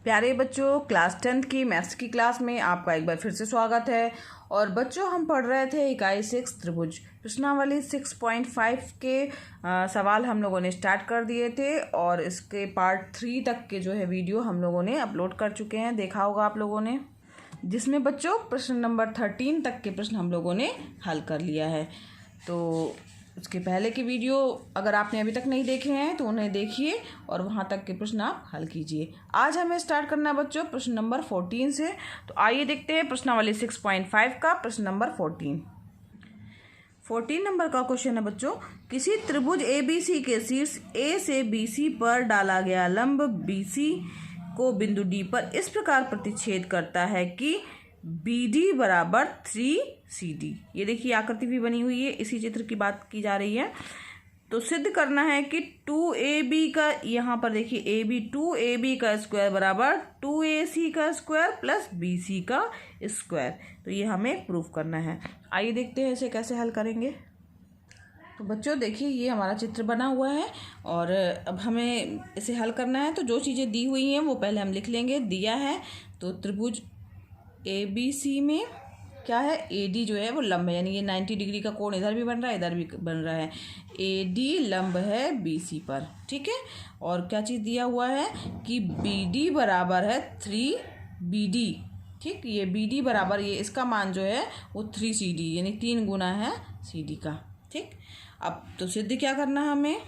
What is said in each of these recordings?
प्यारे बच्चों, class 10th की मैथ्स की क्लास में आपका एक बार फिर से स्वागत है। और बच्चों, हम पढ़ रहे थे इकाई 6 त्रिभुज प्रश्नावली 6.5 के सवाल हम लोगों ने स्टार्ट कर दिए थे और इसके पार्ट 3 तक के जो है वीडियो हम लोगों ने अपलोड कर चुके हैं, देखा होगा आप लोगों ने, जिसमें बच्चों प्रश्न नंबर 13 तक के प्रश्न हम लोगों ने हल कर लिया है। तो उसके पहले की वीडियो अगर आपने अभी तक नहीं देखे हैं तो उन्हें देखिए और वहां तक के प्रश्न आप हल कीजिए। आज हमें स्टार्ट करना है बच्चों प्रश्न नंबर 14 से। तो आइए देखते हैं प्रश्नावली 6.5 का प्रश्न नंबर 14 नंबर का क्वेश्चन है बच्चों, किसी त्रिभुज ABC के शीर्ष A से BC पर डाला गया लंब BC को बिंदु D पर इस प्रकार प्रतिच्छेद करता है कि BD बराबर 3CD। ये देखिए आकृति भी बनी हुई है, इसी चित्र की बात की जा रही है। तो सिद्ध करना है कि 2AB का, यहाँ पर देखिए AB 2AB का स्क्वायर बराबर 2AC का स्क्वायर प्लस BC का स्क्वायर। तो ये हमें प्रूफ करना है। आइए देखते हैं इसे कैसे हल करेंगे। तो बच्चों देखिए, ये हमारा चित्र बना हुआ है और अब हमें इसे हल करना है। तो जो चीज़ें दी हुई हैं वो पहले हम लिख लेंगे। दिया है तो त्रिभुज ABC में क्या है, AD जो है वो लंब है, यानी ये 90 डिग्री का कोण इधर भी बन रहा है इधर भी बन रहा है। AD लंब है BC पर, ठीक है। और क्या चीज़ दिया हुआ है कि BD बराबर है 3BD, ठीक। ये BD बराबर, ये इसका मान जो है वो 3CD यानी 3 गुना है CD का, ठीक। अब तो सिद्ध क्या करना है हमें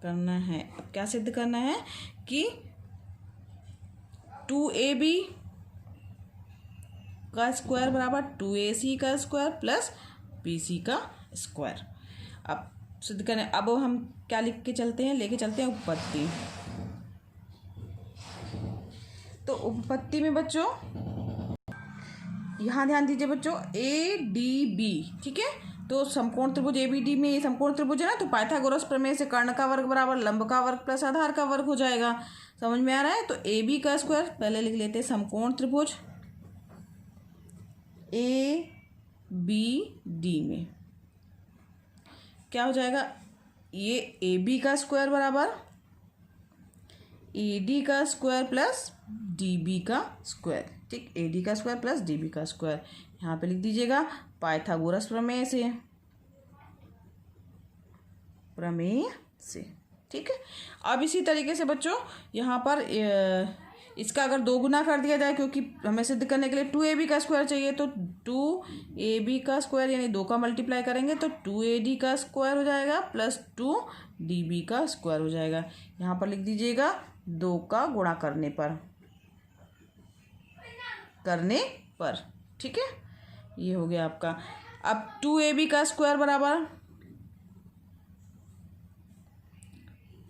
करना है, अब क्या सिद्ध करना है कि 2AB का स्क्वायर बराबर 2AC का स्क्वायर प्लस BC का स्क्वायर। अब सिद्ध करें, अब हम क्या लिख के चलते हैं, लेके चलते हैं उपपत्ति। तो उपपत्ति में बच्चों यहाँ ध्यान दीजिए बच्चों, ADB, ठीक है। तो समकोण त्रिभुज ABD में, ये समकोण त्रिभुज है ना, तो पाइथागोरस प्रमेय से कर्ण का वर्ग बराबर लंब का वर्ग प्लस आधार का वर्ग हो जाएगा। समझ में आ रहा है। तो AB का स्क्वायर पहले लिख लेते हैं, समकोण त्रिभुज ABD में क्या हो जाएगा, ये AB का स्क्वायर बराबर AD का स्क्वायर प्लस DB का स्क्वायर, ठीक। AD का स्क्वायर प्लस DB का स्क्वायर यहाँ पे लिख दीजिएगा पाइथागोरस प्रमेय से, ठीक है। अब इसी तरीके से बच्चों यहाँ पर इसका अगर 2 गुना कर दिया जाए, क्योंकि हमें सिद्ध करने के लिए 2AB का स्क्वायर चाहिए, तो 2AB का स्क्वायर यानी 2 का मल्टीप्लाई करेंगे तो 2AD का स्क्वायर हो जाएगा प्लस 2DB का स्क्वायर हो जाएगा। यहाँ पर लिख दीजिएगा 2 का गुणा करने पर, ठीक है। ये हो गया आपका। अब 2AB का स्क्वायर बराबर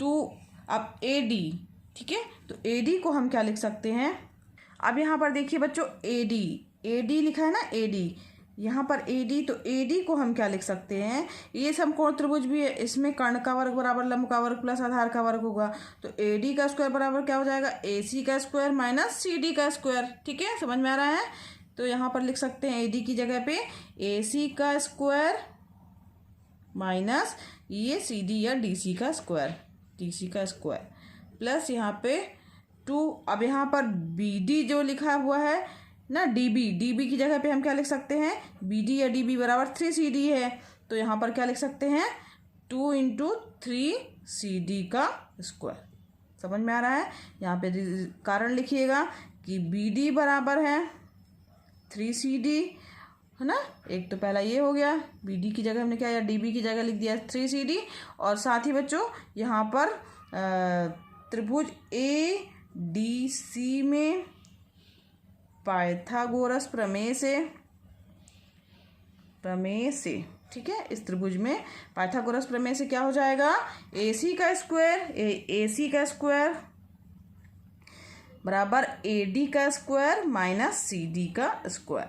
2, अब AD, ठीक है। तो AD को हम क्या लिख सकते हैं, अब यहाँ पर देखिए बच्चों AD लिखा है ना, AD यहाँ पर AD, तो AD को हम क्या लिख सकते हैं, ये समकोण त्रिभुज भी है, इसमें कर्ण का वर्ग बराबर लंब का वर्ग प्लस आधार का वर्ग होगा। तो AD का स्क्वायर बराबर क्या हो जाएगा, AC का स्क्वायर माइनस CD का स्क्वायर, ठीक है। समझ में आ रहा है। तो यहाँ पर लिख सकते हैं AD की जगह पे AC का स्क्वायर माइनस ये CD या DC का स्क्वायर प्लस यहाँ पे 2। अब यहाँ पर BD जो लिखा हुआ है ना, DB की जगह पे हम क्या लिख सकते हैं, BD या DB बराबर 3CD है, तो यहाँ पर क्या लिख सकते हैं 2 × 3CD का स्क्वायर। समझ में आ रहा है। यहाँ पे कारण लिखिएगा कि BD बराबर है 3CD, है ना। एक तो पहला ये हो गया, BD की जगह हमने क्या, या DB की जगह लिख दिया 3CD। और साथ ही बच्चों यहाँ पर त्रिभुज ADC में पाइथागोरस प्रमेय से, ठीक है। इस त्रिभुज में पाइथागोरस प्रमेय से क्या हो जाएगा, AC का स्क्वायर बराबर AD का स्क्वायर माइनस CD का स्क्वायर।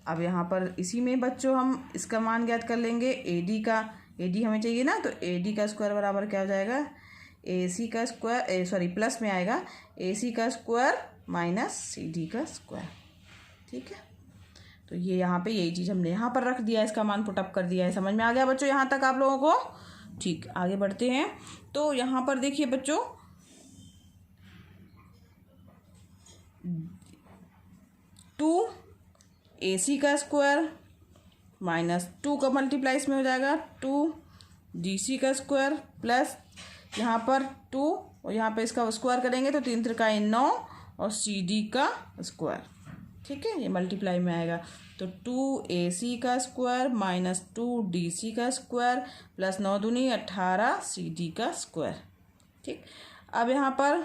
अब यहाँ पर इसी में बच्चों हम इसका मान ज्ञात कर लेंगे, AD हमें चाहिए ना, तो AD का स्क्वायर बराबर क्या हो जाएगा, AC का स्क्वायर प्लस में आएगा AC का स्क्वायर माइनस CD का स्क्वायर, ठीक है। तो ये यहाँ पे यही चीज़ हमने यहाँ पर रख दिया, इसका मान पुटअप कर दिया है। समझ में आ गया बच्चों यहाँ तक आप लोगों को, ठीक। आगे बढ़ते हैं। तो यहाँ पर देखिए बच्चों, 2ac का स्क्वायर माइनस 2 का मल्टीप्लाई इसमें हो जाएगा 2dc का स्क्वायर प्लस यहाँ पर 2 और यहाँ पे इसका स्क्वायर करेंगे तो 3 त्रिकाई 9 और cd का स्क्वायर। ठीक है, ये मल्टीप्लाई में आएगा तो 2ac का स्क्वायर माइनस 2dc का स्क्वायर प्लस 9 दूनी 18 cd का स्क्वायर। ठीक, अब यहाँ पर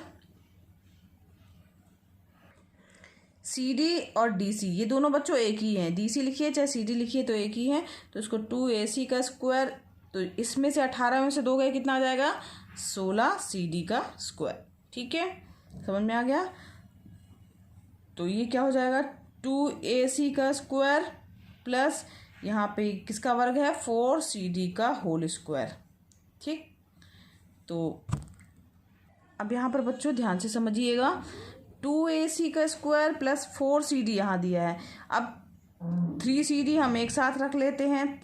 CD और DC ये दोनों बच्चों एक ही हैं, DC लिखिए चाहे CD लिखिए तो एक ही हैं, तो इसको 2AC का स्क्वायर, तो इसमें से 18 में से 2 गए कितना आ जाएगा 16 CD का स्क्वायर। ठीक है, समझ में आ गया। तो ये क्या हो जाएगा 2AC का स्क्वायर प्लस यहाँ पे किसका वर्ग है 4CD का होल स्क्वायर। ठीक, तो अब यहाँ पर बच्चों ध्यान से समझिएगा 2AC का स्क्वायर प्लस 4CD यहाँ दिया है। अब 3CD हम एक साथ रख लेते हैं,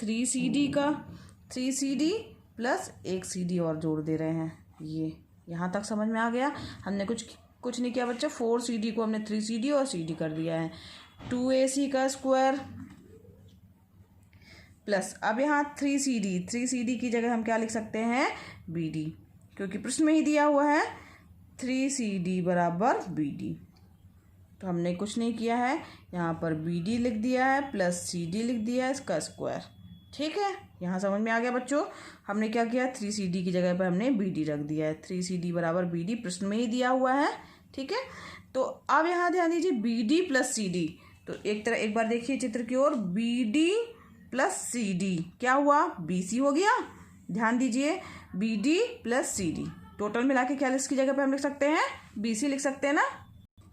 3CD प्लस 1CD और जोड़ दे रहे हैं। ये यहाँ तक समझ में आ गया। हमने कुछ नहीं किया बच्चा, 4CD को हमने 3CD और CD कर दिया है। 2AC का स्क्वायर प्लस अब यहाँ 3CD की जगह हम क्या लिख सकते हैं BD, क्योंकि प्रश्न में ही दिया हुआ है 3CD बराबर BD। तो हमने कुछ नहीं किया है, यहाँ पर BD लिख दिया है प्लस CD लिख दिया है इसका स्क्वायर। ठीक है, यहाँ समझ में आ गया बच्चों। हमने क्या किया 3CD की जगह पर हमने BD रख दिया है, 3CD बराबर BD प्रश्न में ही दिया हुआ है। ठीक है, तो अब यहाँ ध्यान दीजिए BD प्लस CD, तो एक बार देखिए चित्र की ओर, BD प्लस CD क्या हुआ BC हो गया। ध्यान दीजिए BD प्लस CD टोटल मिला के क्या इसकी जगह पे हम लिख सकते हैं BC लिख सकते हैं ना।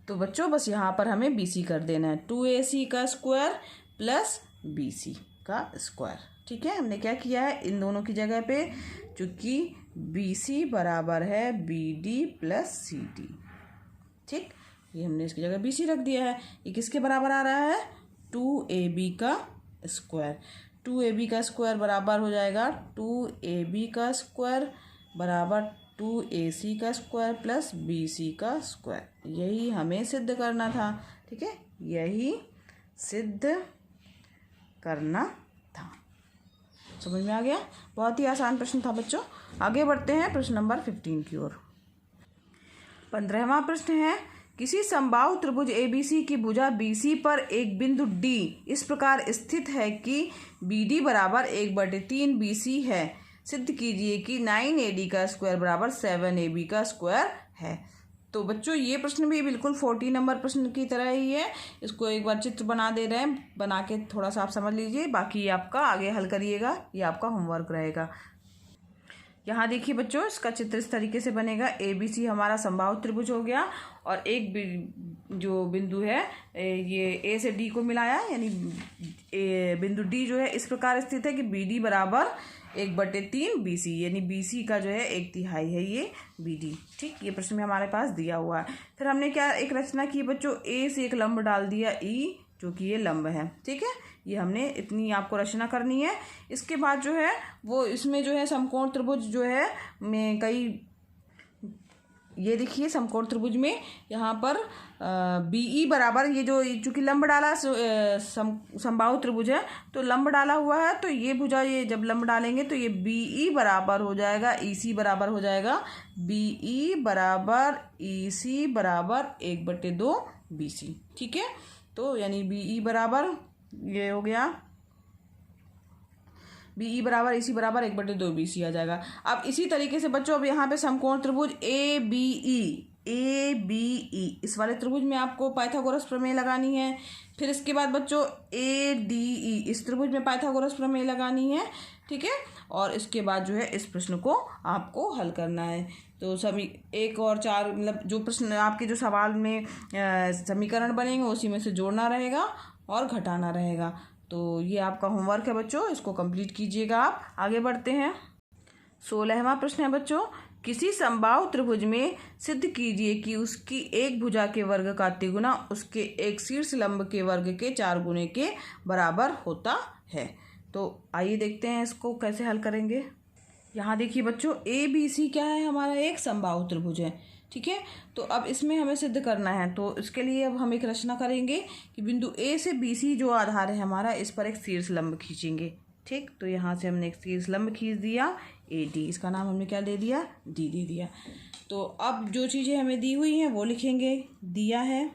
तो बच्चों बस यहाँ पर हमें BC कर देना है, 2AC का स्क्वायर प्लस BC का स्क्वायर। ठीक है, हमने क्या किया है इन दोनों की जगह पे, चूंकि BC बराबर है BD प्लस CD। ठीक, ये हमने इसकी जगह BC रख दिया है। ये किसके बराबर आ रहा है 2AB का स्क्वायर। 2AB का स्क्वायर बराबर हो जाएगा 2AB का स्क्वायर बराबर 2AC का स्क्वायर प्लस BC का स्क्वायर। यही हमें सिद्ध करना था। ठीक है, यही सिद्ध करना था। समझ में आ गया, बहुत ही आसान प्रश्न था बच्चों। आगे बढ़ते हैं प्रश्न नंबर 15 की ओर। 15वां प्रश्न है, किसी समबाहु त्रिभुज ABC की भुजा BC पर एक बिंदु D इस प्रकार स्थित है कि BD बराबर 1/3 BC है। सिद्ध कीजिए कि 9AD का स्क्वायर बराबर 7AB का स्क्वायर है। तो बच्चों ये प्रश्न भी बिल्कुल 40 नंबर प्रश्न की तरह ही है। इसको एक बार चित्र बना दे रहे हैं, बना के थोड़ा सा आप समझ लीजिए, बाकी ये आपका आगे हल करिएगा, ये आपका होमवर्क रहेगा। यहाँ देखिए बच्चों, इसका चित्र इस तरीके से बनेगा। ABC हमारा समबाहु त्रिभुज हो गया और एक जो बिंदु है ये A से D को मिलाया, यानी बिंदु D जो है इस प्रकार स्थित है कि BD बराबर 1/3 BC, यानी BC का जो है 1/3 है ये BD। ठीक, ये प्रश्न में हमारे पास दिया हुआ है। फिर हमने क्या एक रचना की बच्चों, A से एक लंब डाल दिया E जो कि ये लंब है। ठीक है, ये हमने इतनी आपको रचना करनी है। इसके बाद जो है वो इसमें जो है समकोण त्रिभुज जो है में कई, ये देखिए समकोण त्रिभुज में यहाँ पर BE बराबर, ये जो चूंकि लंब डाला समबाहु त्रिभुज है तो लंब डाला हुआ है, तो ये भुजा ये जब लंब डालेंगे तो ये BE बराबर हो जाएगा EC बराबर हो जाएगा BE बराबर EC बराबर 1/2 BC। ठीक है, तो यानी BE बराबर ये हो गया, BE बराबर EC बराबर 1/2 BC आ जाएगा। अब इसी तरीके से बच्चों अब यहाँ पे समकोण त्रिभुज ABE इस वाले त्रिभुज में आपको पाइथागोरस प्रमेय लगानी है। फिर इसके बाद बच्चों ADE इस त्रिभुज में पाइथागोरस प्रमेय लगानी है। ठीक है, और इसके बाद जो है इस प्रश्न को आपको हल करना है। तो सभी 1 और 4 मतलब जो प्रश्न आपके जो सवाल में समीकरण बनेंगे उसी में से जोड़ना रहेगा और घटाना रहेगा। तो ये आपका होमवर्क है बच्चों, इसको कंप्लीट कीजिएगा आप। आगे बढ़ते हैं। 16वां प्रश्न है बच्चों, किसी समबाहु त्रिभुज में सिद्ध कीजिए कि उसकी एक भुजा के वर्ग का तिगुना उसके एक शीर्ष लंब के वर्ग के 4 गुने के बराबर होता है। तो आइए देखते हैं इसको कैसे हल करेंगे। यहाँ देखिए बच्चों, ए बी सी क्या है, हमारा एक समबाहु त्रिभुज है। ठीक है, तो अब इसमें हमें सिद्ध करना है, तो इसके लिए अब हम एक रचना करेंगे कि बिंदु ए से बी सी जो आधार है हमारा, इस पर एक शीर्ष लंब खींचेंगे। ठीक, तो यहाँ से हमने एक शीर्ष लंब खींच दिया ए डी, इसका नाम हमने क्या दे दिया, डी दे दिया। तो अब जो चीज़ें हमें दी हुई हैं वो लिखेंगे। दिया है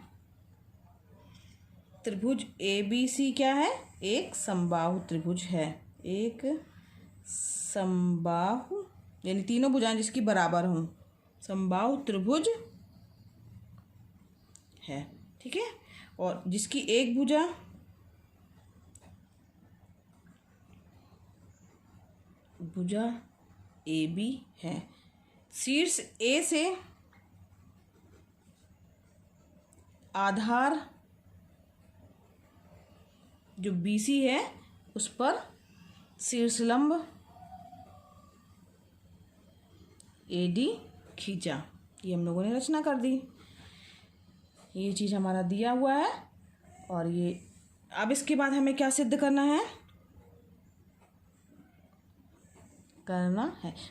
त्रिभुज ए बी सी क्या है, एक समबाहु त्रिभुज है, एक समबाहु यानी तीनों भुजाएं जिसकी बराबर हों, समबाहु त्रिभुज है। ठीक है, और जिसकी एक भुजा ए बी है। शीर्ष ए से आधार जो बी सी है उस पर शीर्ष लंब ए डी खींचा। ये हम लोगों ने रचना कर दी। ये चीज़ हमारा दिया हुआ है। और ये अब इसके बाद हमें क्या सिद्ध करना है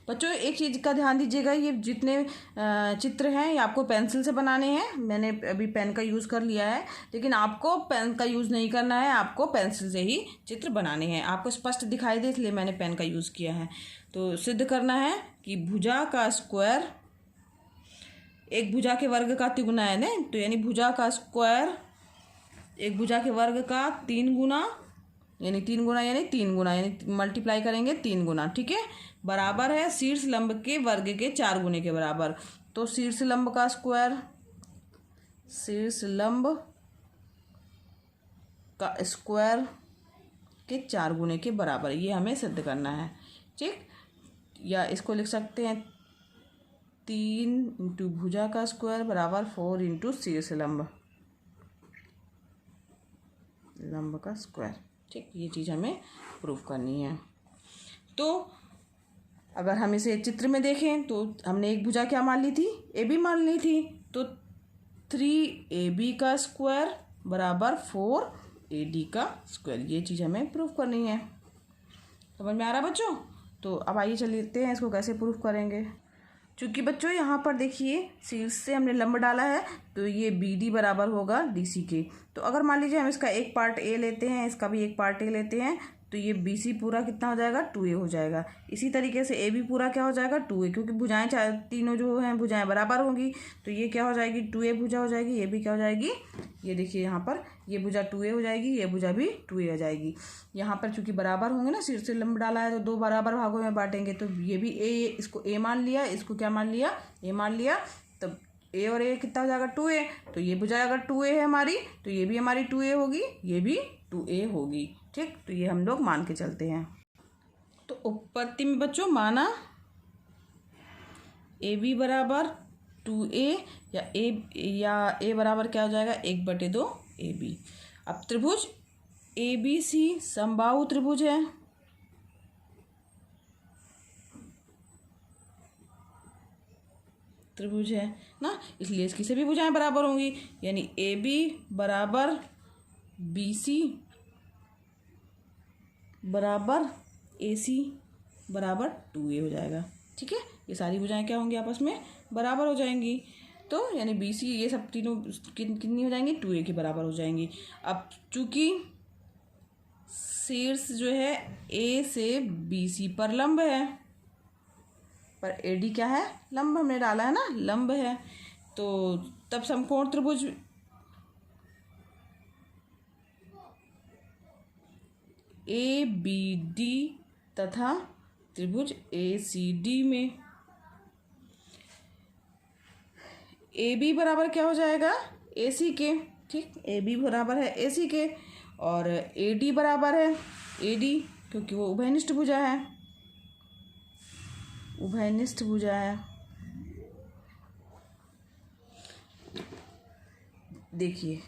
बच्चों, एक चीज़ का ध्यान दीजिएगा, ये जितने चित्र हैं ये आपको पेंसिल से बनाने हैं। मैंने अभी पेन का यूज़ कर लिया है, लेकिन आपको पेन का यूज़ नहीं करना है, आपको पेंसिल से ही चित्र बनाने हैं। आपको स्पष्ट दिखाई दे इसलिए मैंने पेन का यूज़ किया है। तो सिद्ध करना है कि भुजा का स्क्वायर एक भुजा के वर्ग का तिगुना है ना, तो यानी भुजा का स्क्वायर एक भुजा के वर्ग का 3 गुना यानी 3 गुना यानी 3 गुना यानी मल्टीप्लाई करेंगे 3 गुना। ठीक है, बराबर है शीर्ष लंब के वर्ग के 4 गुने के बराबर। तो शीर्ष लंब का स्क्वायर शीर्ष लंब का स्क्वायर के 4 गुने के बराबर, ये हमें सिद्ध करना है। ठीक, या इसको लिख सकते हैं 3 इंटू भुजा का स्क्वायर बराबर 4 इंटू शीर्ष लंब का स्क्वायर। ठीक, ये चीज़ हमें प्रूफ करनी है। तो अगर हम इसे चित्र में देखें तो हमने एक भुजा क्या मान ली थी, ए बी मान ली थी। तो 3AB का स्क्वायर बराबर 4AD का स्क्वायर, ये चीज़ हमें प्रूफ करनी है। समझ में आ रहा बच्चों? तो अब आइए चलते हैं इसको कैसे प्रूफ करेंगे। चूँकि बच्चों यहाँ पर देखिए शीर्ष से हमने लंब डाला है, तो ये BD बराबर होगा DC के। तो अगर मान लीजिए हम इसका एक पार्ट A लेते हैं, इसका भी एक पार्ट A लेते हैं, तो ये BC पूरा कितना हो जाएगा, 2A हो जाएगा। इसी तरीके से AB पूरा क्या हो जाएगा, 2A, क्योंकि भुजाएं तीनों जो हैं भुजाएं बराबर होंगी, तो ये क्या हो जाएगी, 2A भुजा हो जाएगी। ये भी क्या हो जाएगी, ये देखिए यहाँ पर ये भुजा 2A हो जाएगी, ये भुजा भी 2A हो जाएगी। यहाँ पर चूंकि बराबर होंगे ना, शीर्ष से लंब डाला है तो 2 बराबर भागों में बांटेंगे, तो ये भी A, इसको A मान लिया, इसको क्या मान लिया, A मान लिया। तब A और A कितना हो जाएगा, 2A। तो ये भुजा अगर 2A है हमारी, तो ये भी हमारी 2A होगी, ये भी 2A होगी। ठीक, तो ये हम लोग मान के चलते हैं। तो उत्पत्ति में बच्चों माना AB बराबर 2A या A बराबर क्या हो जाएगा, 1/2 AB। अब त्रिभुज ABC समबाहु त्रिभुज है। त्रिभुज है ना, इसलिए इसकी सभी भुजाएं बराबर होंगी, यानी AB बराबर BC बराबर AC बराबर 2A हो जाएगा। ठीक है, ये सारी भुजाएं क्या होंगी, आपस में बराबर हो जाएंगी। तो यानी BC ये सब तीनों कितनी हो जाएंगी, 2A के बराबर हो जाएंगी। अब चूंकि शीर्ष जो है A से BC पर लंब है, पर AD क्या है, लंब हमने डाला है ना, लंब है, तो तब समकोण त्रिभुज ABD तथा त्रिभुज ACD में AB बराबर क्या हो जाएगा, AC के। ठीक, AB बराबर है AC के, और AD बराबर है AD, क्योंकि वो उभयनिष्ठ भुजा है, उभयनिष्ठ भुजा है। देखिए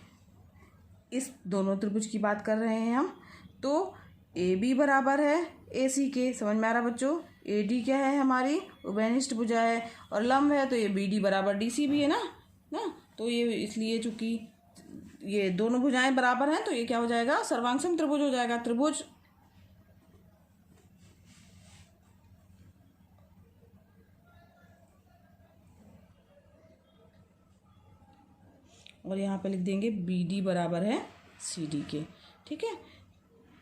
इस दोनों त्रिभुज की बात कर रहे हैं हम, तो AB बराबर है AC के। समझ में आ रहा बच्चों? AD क्या है, हमारी उभयनिष्ठ भुजा है, और लंब है, तो ये BD बराबर DC भी है ना। तो ये इसलिए चूंकि ये दोनों भुजाएं बराबर हैं, तो ये क्या हो जाएगा, सर्वांग त्रिभुज हो जाएगा। त्रिभुज और यहाँ पे लिख देंगे BD बराबर है CD के। ठीक है,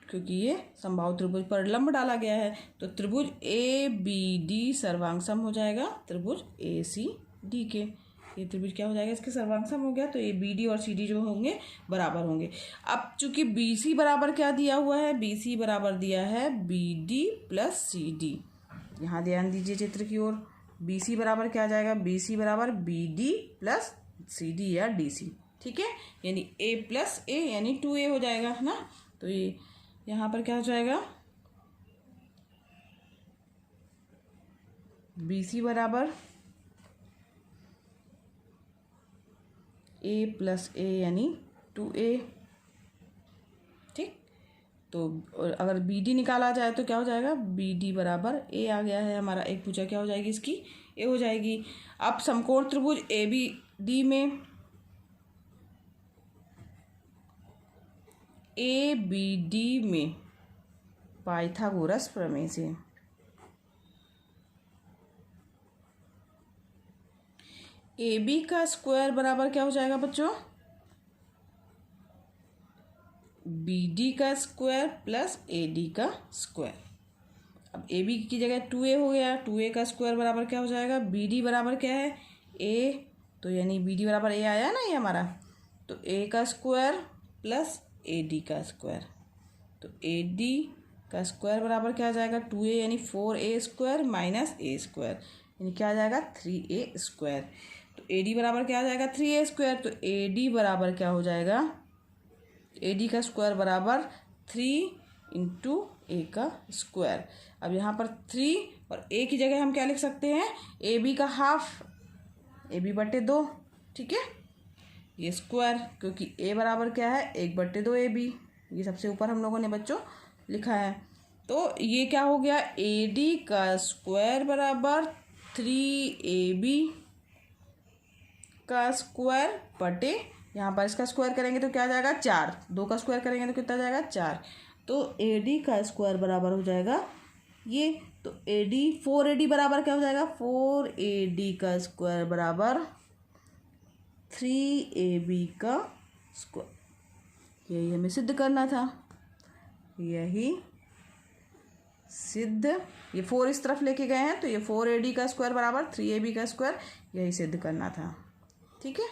क्योंकि ये समबाहु त्रिभुज पर लंब डाला गया है, तो त्रिभुज ABD सर्वांग सम हो जाएगा त्रिभुज ACD के। ये त्रिभुज क्या हो जाएगा, इसके सर्वांग सम हो गया, तो ABD और CD जो होंगे बराबर होंगे। अब चूंकि BC बराबर क्या दिया हुआ है, BC बराबर दिया है BD प्लस CD। यहाँ ध्यान दीजिए चित्र की ओर। BC बराबर क्या आ जाएगा, BC बराबर BD प्लस CD या DC। ठीक है, यानी A प्लस A यानी 2A हो जाएगा, है ना। तो ये यहाँ पर क्या हो जाएगा, BC बराबर A प्लस A यानी 2A। ठीक, तो अगर BD निकाला जाए तो क्या हो जाएगा, BD बराबर A आ गया है हमारा। एक भुजा क्या हो जाएगी इसकी, A हो जाएगी। अब समकोण त्रिभुज ABD में ABD में पाइथागोरस प्रमेय से AB का स्क्वायर बराबर क्या हो जाएगा बच्चों, BD का स्क्वायर प्लस AD का स्क्वायर। अब AB की जगह 2A हो गया, 2A का स्क्वायर बराबर क्या हो जाएगा, BD बराबर क्या है A, तो यानी BD बराबर A आया ना ये हमारा, तो A का स्क्वायर प्लस AD का स्क्वायर। तो AD का स्क्वायर बराबर क्या आ जाएगा, 2A यानी 4A square minus A square, यानी क्या आ जाएगा 3A स्क्वायर। तो AD बराबर क्या आ जाएगा 3A स्क्वायर, तो AD बराबर क्या हो जाएगा, AD का स्क्वायर बराबर 3 इंटू A का स्क्वायर। अब यहाँ पर 3 और A की जगह हम क्या लिख सकते हैं, AB का हाफ, AB बटे 2। ठीक है, ये स्क्वायर, क्योंकि A बराबर क्या है 1/2 AB, ये सबसे ऊपर हम लोगों ने बच्चों लिखा है। तो ये क्या हो गया, AD का स्क्वायर बराबर 3AB का स्क्वायर बटे, यहाँ पर इसका स्क्वायर करेंगे तो क्या आ जाएगा 4, 2 का स्क्वायर करेंगे तो कितना जाएगा 4। तो AD का स्क्वायर बराबर हो जाएगा ये, तो AD 4AD बराबर क्या हो जाएगा, 4AD का स्क्वायर बराबर 3AB का स्क्वायर। यही हमें सिद्ध करना था, यही सिद्ध, ये 4 इस तरफ लेके गए हैं, तो ये 4AD का स्क्वायर बराबर 3AB का स्क्वायर, यही सिद्ध करना था। ठीक है,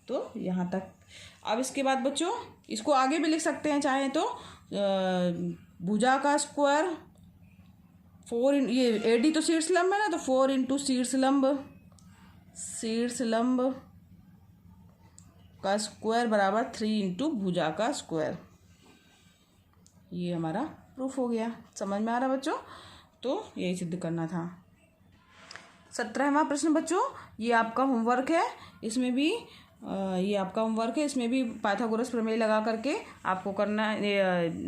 तो यहाँ तक। अब इसके बाद बच्चों इसको आगे भी लिख सकते हैं चाहे तो, भुजा का स्क्वायर 4, ये AD तो शीर्ष लंब है ना, तो 4 इंटू शीर्ष लंब का स्क्वायर बराबर 3 इंटू भुजा का स्क्वायर। ये हमारा प्रूफ हो गया। समझ में आ रहा बच्चों, तो यही सिद्ध करना था। 17वां प्रश्न बच्चों, ये आपका होमवर्क है, इसमें भी ये आपका होमवर्क है, इसमें भी पाइथागोरस प्रमेय लगा करके आपको करना है।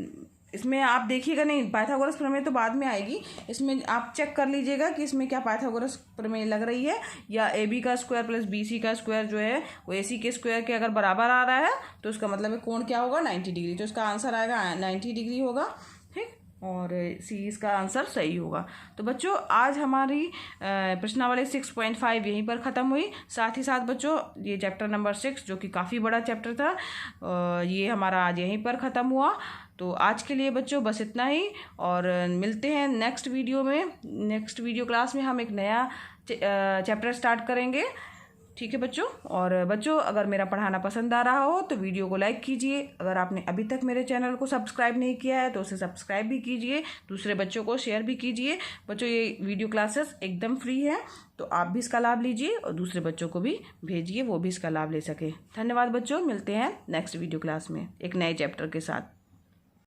इसमें आप देखिएगा नहीं, पाइथागोरस प्रमेय तो बाद में आएगी, इसमें आप चेक कर लीजिएगा कि इसमें क्या पाइथागोरस प्रमेय लग रही है, या AB का स्क्वायर प्लस BC का स्क्वायर जो है वो AC के स्क्वायर के अगर बराबर आ रहा है तो उसका मतलब है कोण क्या होगा 90 डिग्री, तो इसका आंसर आएगा 90 डिग्री होगा। ठीक, और C इसका आंसर सही होगा। तो बच्चों आज हमारी प्रश्नावली 6.5 यहीं पर ख़त्म हुई। साथ ही साथ बच्चों ये चैप्टर नंबर 6 जो कि काफ़ी बड़ा चैप्टर था, ये हमारा आज यहीं पर ख़त्म हुआ। तो आज के लिए बच्चों बस इतना ही, और मिलते हैं नेक्स्ट वीडियो में। नेक्स्ट वीडियो क्लास में हम एक नया चैप्टर स्टार्ट करेंगे। ठीक है बच्चों, और बच्चों अगर मेरा पढ़ाना पसंद आ रहा हो तो वीडियो को लाइक कीजिए। अगर आपने अभी तक मेरे चैनल को सब्सक्राइब नहीं किया है तो उसे सब्सक्राइब भी कीजिए, दूसरे बच्चों को शेयर भी कीजिए। बच्चों ये वीडियो क्लासेस एकदम फ्री है, तो आप भी इसका लाभ लीजिए और दूसरे बच्चों को भी भेजिए, वो भी इसका लाभ ले सके। धन्यवाद बच्चों, मिलते हैं नेक्स्ट वीडियो क्लास में एक नए चैप्टर के साथ।